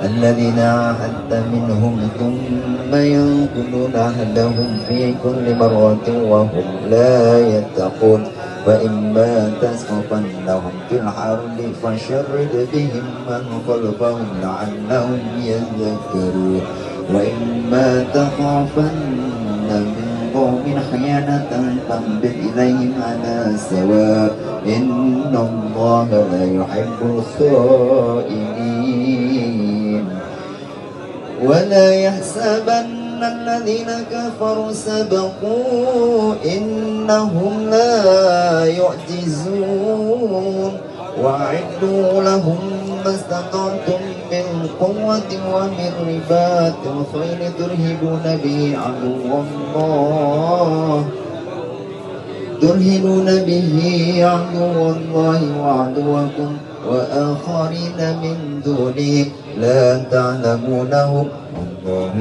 الذين عاهدت منهم ثم ينقضون عهدهم في كل مرة وهم لا يتقون وإما تثقفنهم في الحرب فشرد بهم من خلفهم لعلهم يذكرون وإما تخافن من قوم خيانة فانبذ إليهم على سواء إن الله لا يحب الخائنين ولا يحسبن الذين كفروا سبقوا إنهم لا يعجزون وأعدوا لهم ما استطعتم من قوة ومن رباط الخيل ترهبون به عدو الله وعدوكم وآخرين من دونه لا تعلمونهم الله